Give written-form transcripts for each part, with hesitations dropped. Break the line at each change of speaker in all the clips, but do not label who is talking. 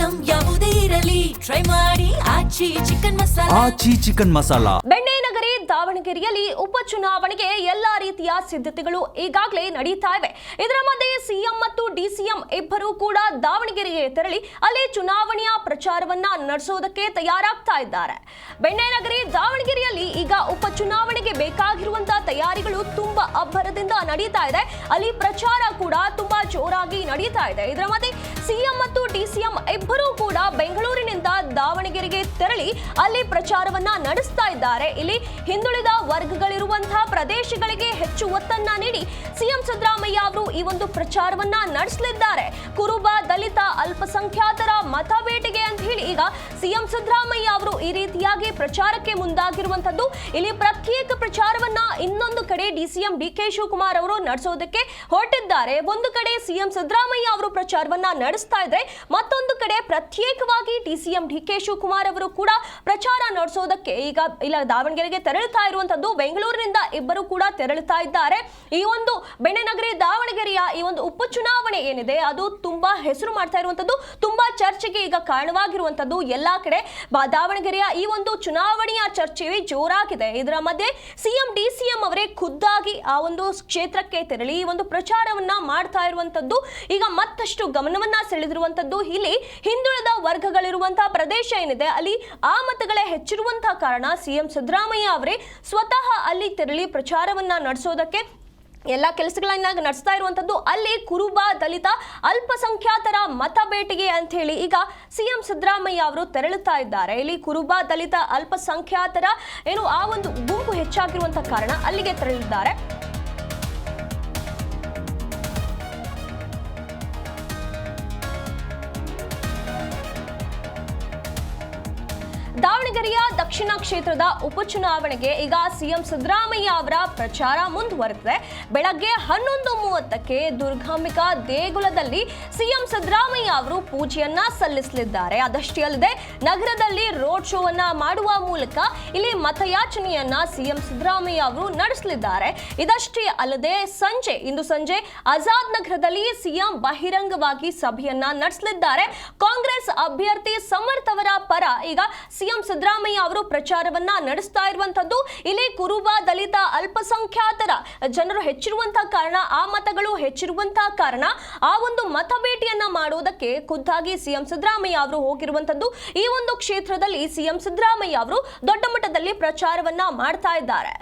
Item ಯಾವುದೇ ಇರಲಿ try ಮಾಡಿ ಆಚಿ ಚಿಕನ್ ಮಸಾಲಾ.
ಬೆಣ್ಣೆ ನಗರಿ ದಾವಣಗೆರೆಯಲ್ಲಿ ಉಪಚುನಾವಣೆಗೆ ಎಲ್ಲಾ ರೀತಿಯ ಸಿದ್ಧತೆಗಳು ಈಗಾಗಲೇ ನಡೀತಾ ಇವೆ. ಇದರ ಮಧ್ಯೆ ಸಿಎಂ ಮತ್ತು ಡಿಸಿಎಂ ಇಬ್ಬರು ಕೂಡ ದಾವಣಗೆರೆಗೆ ತೆರಳಿ ಅಲ್ಲಿ ಚುನಾವಣೆಯ ಪ್ರಚಾರವನ್ನ ನಡೆಸೋದಕ್ಕೆ ತಯಾರಾಗ್ತಾ ಇದ್ದಾರೆ. ಬೆಣ್ಣೆ ನಗರಿ ದಾವಣಗೆರೆಯಲ್ಲಿ ಈಗ ಉಪಚುನಾವಣೆಗೆ ಬೇಕಾಗಿರುವಂತಹ ತಯಾರಿಗಳು ತುಂಬಾ ಅಬ್ಬರದಿಂದ ನಡೀತಾ ಇದೆ. ಅಲ್ಲಿ ಪ್ರಚಾರ ಕೂಡ ತುಂಬಾ ಜೋರಾಗಿ ನಡೀತಾ ಇದೆ. ಇದರ ಮಧ್ಯೆ ಸಿಎಂ ಮತ್ತು ಡಿಸಿಎಂ ಇಬ್ಬರೂ ಕೂಡ ಬೆಂಗಳೂರಿನಿಂದ ದಾವಣಗೆರೆಗೆ ತೆರಳಿ ಅಲ್ಲಿ ಪ್ರಚಾರವನ್ನ ನಡೆಸ್ತಾ ಇದ್ದಾರೆ. ಇಲ್ಲಿ ಹಿಂದುಳಿದ ವರ್ಗಗಳಿರುವಂತಹ ಪ್ರದೇಶಗಳಿಗೆ ಹೆಚ್ಚು ಒತ್ತನ್ನ ನೀಡಿ ಸಿಎಂ ಸಿದ್ದರಾಮಯ್ಯ ಅವರು ಈ ಒಂದು ಪ್ರಚಾರವನ್ನ ನಡೆಸಲಿದ್ದಾರೆ. ಕುರುಬ, ದಲಿತ, ಅಲ್ಪಸಂಖ್ಯಾತರ ಮತ ಬೇಟೆಗೆ ಅಂತ ಹೇಳಿ ಈಗ ಸಿಎಂ ಸಿದ್ದರಾಮಯ್ಯ ಅವರು ಈ ರೀತಿಯಾಗಿ ಪ್ರಚಾರಕ್ಕೆ ಮುಂದಾಗಿರುವಂತದ್ದು. ಇಲ್ಲಿ ಪ್ರತ್ಯೇಕ ಪ್ರಚಾರವನ್ನ ಇನ್ನೊಂದು ಕಡೆ ಡಿಸಿಎಂ ಡಿಕೆ ಶಿವಕುಮಾರ್ ಅವರು ನಡೆಸೋದಕ್ಕೆ ಹೊರಟಿದ್ದಾರೆ. ಒಂದು ಕಡೆ ಸಿಎಂ ಸಿದ್ದರಾಮಯ್ಯ ಅವರು ಪ್ರಚಾರವನ್ನ ನಡೆಸ್ತಾ ಇದ್ರೆ, ಮತ್ತೊಂದು ಕಡೆ ಪ್ರತ್ಯೇಕವಾಗಿ ಡಿಸಿಎಂ ಡಿಕೆ ಶಿವಕುಮಾರ್ ಅವರು ಕೂಡ ಪ್ರಚಾರ ನಡೆಸೋದಕ್ಕೆ ಈಗ ಇಲ್ಲ ದಾವಣಗೆರೆಗೆ ತೆರಳುತ್ತಾ ಇರುವಂತದ್ದು. ಬೆಂಗಳೂರಿನಿಂದ ಇಬ್ಬರು ಕೂಡ ತೆರಳುತ್ತಾ ಇದ್ದಾರೆ. ಈ ಒಂದು ಬೆಣ್ಣೆನಗರಿ ದಾವಣಗೆರೆಯ ಈ ಒಂದು ಉಪಚುನಾವಣೆ ಏನಿದೆ ಅದು ತುಂಬಾ ಹೆಸರು ಮಾಡ್ತಾ ಇರುವಂತದ್ದು, ತುಂಬಾ ಚರ್ಚೆಗೆ ಈಗ ಕಾರಣವಾಗಿರುವಂತದ್ದು. ಎಲ್ಲಾ ಕಡೆ ದಾವಣಗೆರೆಯ ಈ ಒಂದು ಚುನಾವಣೆಯ ಚರ್ಚೆ ಜೋರಾಗಿದೆ. ಇದರ ಮಧ್ಯೆ ಸಿಎಂ ಡಿಸಿಎಂ ಅವರೇ ಖುದ್ದಾಗಿ ಆ ಒಂದು ಕ್ಷೇತ್ರಕ್ಕೆ ತೆರಳಿ ಈ ಒಂದು ಪ್ರಚಾರವನ್ನ ಮಾಡ್ತಾ ಇರುವಂತದ್ದು ಈಗ ಮತ್ತಷ್ಟು ಗಮನವನ್ನ ಸೆಳೆದಿರುವಂತದ್ದು. ಇಲ್ಲಿ ಹಿಂದುಳಿದ ವರ್ಗಗಳಿರುವಂತಹ ಪ್ರದೇಶ ಏನಿದೆ ಅಲ್ಲಿ ಆ ಮತಗಳೇ ಹೆಚ್ಚಿರುವಂತಹ ಕಾರಣ ಸಿಎಂ ಸಿದ್ದರಾಮಯ್ಯ ಅವರೇ ಸ್ವತಃ ಅಲ್ಲಿ ತೆರಳಿ ಪ್ರಚಾರವನ್ನ ನಡೆಸೋದಕ್ಕೆ ಎಲ್ಲ ಕೆಲಸಗಳನ್ನ ನಡೆಸ್ತಾ ಇರುವಂತದ್ದು. ಅಲ್ಲಿ ಕುರುಬ, ದಲಿತ, ಅಲ್ಪಸಂಖ್ಯಾತರ ಮತ ಬೇಟೆಗೆ ಅಂತ ಹೇಳಿ ಈಗ ಸಿಎಂ ಸಿದ್ದರಾಮಯ್ಯ ಅವರು ತೆರಳುತ್ತಾ ಇದ್ದಾರೆ. ಇಲ್ಲಿ ಕುರುಬ, ದಲಿತ, ಅಲ್ಪಸಂಖ್ಯಾತರ ಏನು ಆ ಒಂದು ಗುಂಪು ಹೆಚ್ಚಾಗಿರುವಂತಹ ಕಾರಣ ಅಲ್ಲಿಗೆ ತೆರಳಿದ್ದಾರೆ. ದಾವಣಗೆರೆಯ ದಕ್ಷಿಣ ಕ್ಷೇತ್ರದ ಉಪಚುನಾವಣೆಗೆ ಈಗ ಸಿಎಂ ಸಿದ್ದರಾಮಯ್ಯ ಅವರ ಪ್ರಚಾರ ಮುಂದುವರೆದಿದೆ. ಬೆಳಗ್ಗೆ 11:30ಕ್ಕೆ ದುರ್ಗಾಂಬಿಕಾ ದೇಗುಲದಲ್ಲಿ ಸಿಎಂ ಸಿದ್ದರಾಮಯ್ಯ ಅವರು ಪೂಜೆಯನ್ನ ಸಲ್ಲಿಸಲಿದ್ದಾರೆ. ಅದಷ್ಟೇ ಅಲ್ಲದೆ ನಗರದಲ್ಲಿ ರೋಡ್ ಶೋವನ್ನ ಮಾಡುವ ಮೂಲಕ ಇಲ್ಲಿ ಮತಯಾಚನೆಯನ್ನ ಸಿಎಂ ಸಿದ್ದರಾಮಯ್ಯ ಅವರು ನಡೆಸಲಿದ್ದಾರೆ. ಇದಷ್ಟೇ ಅಲ್ಲದೆ ಇಂದು ಸಂಜೆ ಆಜಾದ್ ನಗರದಲ್ಲಿ ಸಿಎಂ ಬಹಿರಂಗವಾಗಿ ಸಭೆಯನ್ನ ನಡೆಸಲಿದ್ದಾರೆ. ಕಾಂಗ್ರೆಸ್ ಅಭ್ಯರ್ಥಿ ಸಮರ್ಥ್ ಅವರ ಪರ ಈಗ ಸಿಎಂ ಸಿದ್ದರಾಮಯ್ಯ ಅವರು ಪ್ರಚಾರವನ್ನ ನಡೆಸ್ತಾ ಇರುವಂತದ್ದು. ಇಲ್ಲಿ ಕುರುಬ, ದಲಿತ, ಅಲ್ಪಸಂಖ್ಯಾತರ ಜನರು ಹೆಚ್ಚಿರುವಂತಹ ಕಾರಣ, ಆ ಮತಗಳು ಹೆಚ್ಚಿರುವಂತಹ ಕಾರಣ ಆ ಒಂದು ಮತ ಭೇಟಿಯನ್ನ ಮಾಡೋದಕ್ಕೆ ಖುದ್ದಾಗಿ ಸಿಎಂ ಸಿದ್ದರಾಮಯ್ಯ ಅವರು ಹೋಗಿರುವಂತದ್ದು. ಈ ಒಂದು ಕ್ಷೇತ್ರದಲ್ಲಿ ಸಿಎಂ ಸಿದ್ದರಾಮಯ್ಯ ಅವರು ದೊಡ್ಡ ಮಟ್ಟದಲ್ಲಿ ಪ್ರಚಾರವನ್ನ ಮಾಡ್ತಾ ಇದ್ದಾರೆ.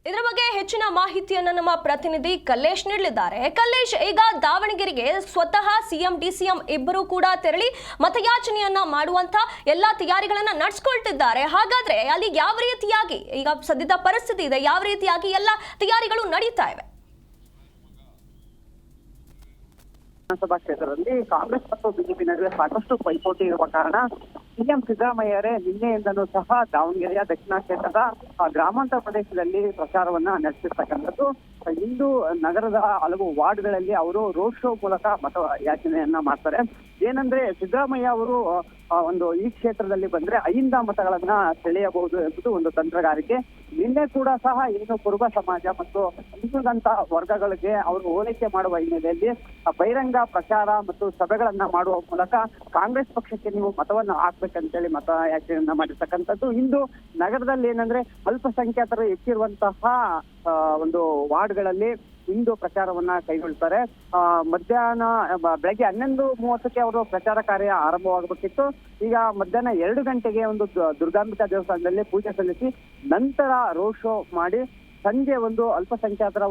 ಇದರ ಬಗ್ಗೆ ಹೆಚ್ಚಿನ ಮಾಹಿತಿಯನ್ನು ನಮ್ಮ ಪ್ರತಿನಿಧಿ ಕಲ್ಲೇಶ್ ನೀಡಲಿದ್ದಾರೆ. ಕಲ್ಲೇಶ್, ಈಗ ದಾವಣಗೆರೆಗೆ ಸ್ವತಃ ಸಿಎಂ ಡಿಸಿಎಂ ಇಬ್ಬರು ಕೂಡ ತೆರಳಿ ಮತಯಾಚನೆಯನ್ನ ಮಾಡುವಂತ ಎಲ್ಲಾ ತಯಾರಿಗಳನ್ನ ನಡೆಸಿಕೊಳ್ತಿದ್ದಾರೆ. ಹಾಗಾದ್ರೆ ಅಲ್ಲಿ ಯಾವ ರೀತಿಯಾಗಿ ಈಗ ಸದ್ಯದ ಪರಿಸ್ಥಿತಿ ಇದೆ, ಯಾವ ರೀತಿಯಾಗಿ ಎಲ್ಲ ತಯಾರಿಗಳು ನಡೀತಾ ಇವೆ?
ವಿಧಾನಸಭಾ ಕ್ಷೇತ್ರದಲ್ಲಿ ಕಾಂಗ್ರೆಸ್ ಮತ್ತು ಬಿಜೆಪಿ ನಡುವೆ ಸಾಕಷ್ಟು ಪೈಪೋಟಿ ಇರುವ ಕಾರಣ ಸಿಎಂ ಸಿದ್ದರಾಮಯ್ಯರೇ ನಿನ್ನೆಯಿಂದಲೂ ಸಹ ದಾವಣಗೆರೆಯ ದಕ್ಷಿಣ ಕ್ಷೇತ್ರದ ಗ್ರಾಮಾಂತರ ಪ್ರದೇಶದಲ್ಲಿ ಪ್ರಚಾರವನ್ನ ನಡೆಸಿರ್ತಕ್ಕಂಥದ್ದು. ಇಂದು ನಗರದ ಹಲವು ವಾರ್ಡ್ಗಳಲ್ಲಿ ಅವರು ರೋಡ್ ಶೋ ಮೂಲಕ ಮತ ಯಾಚನೆಯನ್ನ ಮಾಡ್ತಾರೆ. ಏನಂದ್ರೆ ಸಿದ್ದರಾಮಯ್ಯ ಅವರು ಈ ಕ್ಷೇತ್ರದಲ್ಲಿ ಬಂದ್ರೆ 5 ಮತಗಳನ್ನ ಸೆಳೆಯಬಹುದು ಎಂಬುದು ಒಂದು ತಂತ್ರಗಾರಿಕೆ. ನಿನ್ನೆ ಕೂಡ ಸಹ ಏನು ಕುರುಬ ಸಮಾಜ ಮತ್ತು ಹಿಂದುಳಿದಂತ ವರ್ಗಗಳಿಗೆ ಅವರು ಹೋಲಿಕೆ ಮಾಡುವ ಹಿನ್ನೆಲೆಯಲ್ಲಿ ಬಹಿರಂಗ ಪ್ರಚಾರ ಮತ್ತು ಸಭೆಗಳನ್ನ ಮಾಡುವ ಮೂಲಕ ಕಾಂಗ್ರೆಸ್ ಪಕ್ಷಕ್ಕೆ ನೀವು ಮತವನ್ನ ಹಾಕ್ಬೇಕಂತೇಳಿ ಮತ ಯಾಚನೆಯನ್ನ ಮಾಡಿರ್ತಕ್ಕಂಥದ್ದು. ಇಂದು ನಗರದಲ್ಲಿ ಏನಂದ್ರೆ ಅಲ್ಪಸಂಖ್ಯಾತರು ಹೆಚ್ಚಿರುವಂತಹ ವಾರ್ಡ್ಗಳಲ್ಲಿ ಇಂದು ಪ್ರಚಾರವನ್ನ ಕೈಗೊಳ್ತಾರೆ. ಬೆಳಗ್ಗೆ 11:30ಕ್ಕೆ ಅವರು ಪ್ರಚಾರ ಕಾರ್ಯ ಆರಂಭವಾಗಬೇಕಿತ್ತು. ಈಗ ಮಧ್ಯಾಹ್ನ 2 ಗಂಟೆಗೆ ದುರ್ಗಾಂಬಿಕಾ ದೇವಸ್ಥಾನದಲ್ಲಿ ಪೂಜೆ ಸಲ್ಲಿಸಿ ನಂತರ ರೋಡ್ ಶೋ ಮಾಡಿ ಸಂಜೆ ಅಲ್ಪಸಂಖ್ಯಾತರ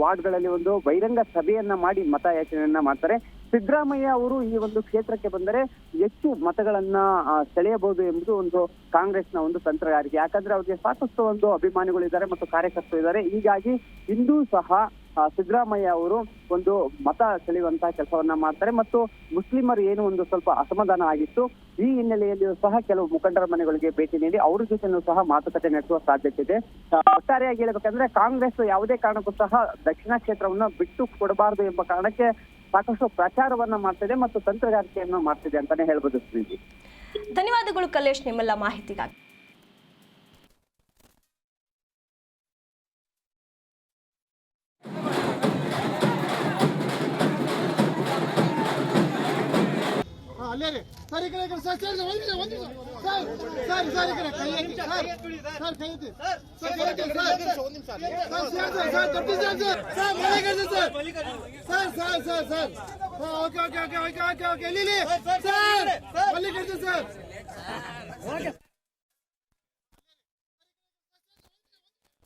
ವಾರ್ಡ್ಗಳಲ್ಲಿ ಬಹಿರಂಗ ಸಭೆಯನ್ನ ಮಾಡಿ ಮತ ಯಾಚನೆಯನ್ನ ಮಾಡ್ತಾರೆ. ಸಿದ್ದರಾಮಯ್ಯ ಅವರು ಈ ಕ್ಷೇತ್ರಕ್ಕೆ ಬಂದರೆ ಹೆಚ್ಚು ಮತಗಳನ್ನ ಸೆಳೆಯಬಹುದು ಎಂಬುದು ಕಾಂಗ್ರೆಸ್ನ ತಂತ್ರಗಾರಿಕೆ. ಯಾಕಂದ್ರೆ ಅವ್ರಿಗೆ ಸಾಕಷ್ಟು ಅಭಿಮಾನಿಗಳಿದ್ದಾರೆ ಮತ್ತು ಕಾರ್ಯಕರ್ತರು ಇದ್ದಾರೆ. ಹೀಗಾಗಿ ಇಂದೂ ಸಹ ಸಿದ್ದರಾಮಯ್ಯ ಅವರು ಮತ ಸೆಳೆಯುವಂತಹ ಕೆಲಸವನ್ನ ಮಾಡ್ತಾರೆ. ಮತ್ತು ಮುಸ್ಲಿಮರು ಏನು ಸ್ವಲ್ಪ ಅಸಮಾಧಾನ ಆಗಿತ್ತು, ಈ ಹಿನ್ನೆಲೆಯಲ್ಲಿಯೂ ಸಹ ಕೆಲವು ಮುಖಂಡರ ಮನೆಗಳಿಗೆ ಭೇಟಿ ನೀಡಿ ಅವ್ರ ಜೊತೆನೂ ಸಹ ಮಾತುಕತೆ ನಡೆಸುವ ಸಾಧ್ಯತೆ ಇದೆ. ಒಟ್ಟಾರೆಯಾಗಿ ಹೇಳ್ಬೇಕಂದ್ರೆ ಕಾಂಗ್ರೆಸ್ ಯಾವುದೇ ಕಾರಣಕ್ಕೂ ಸಹ ದಕ್ಷಿಣ ಕ್ಷೇತ್ರವನ್ನ ಬಿಟ್ಟು ಕೊಡಬಾರದು ಎಂಬ ಕಾರಣಕ್ಕೆ ಸಾಕಷ್ಟು ಪ್ರಚಾರವನ್ನ ಮಾಡ್ತಿದೆ ಮತ್ತು ತಂತ್ರಗಾರಿಕೆಯನ್ನು ಮಾಡ್ತಿದೆ ಅಂತಾನೆ ಹೇಳ್ಬೋದು.
ಧನ್ಯವಾದಗಳು ಕಲ್ಲೇಶ್ ನಿಮ್ಮೆಲ್ಲ ಮಾಹಿತಿಗಾಗಿ.
ಸರ್ ಈ ಕಡೆ ಸರ್ ಸರ್ ಒಂದು ನಿಮಿಷ ಸರ್ ಸರ್ ಸರ್ ಈ ಕಡೆ ಕೈ ಎತ್ತಿ ಸರ್ ಸರ್ ಕೈ ಎತ್ತಿ ಸರ್ ಸರ್ ಒಂದು ನಿಮಿಷ ಸರ್ ಸರ್ ತಪ್ಪಿಸಿ sir sir Mallikarjun sir sir sir sir okay okay okay okay okay okay ಇಲ್ಲಿ ಸರ್ ಮಲ್ಲಿಕಾರ್ಜುನ್ ಸರ್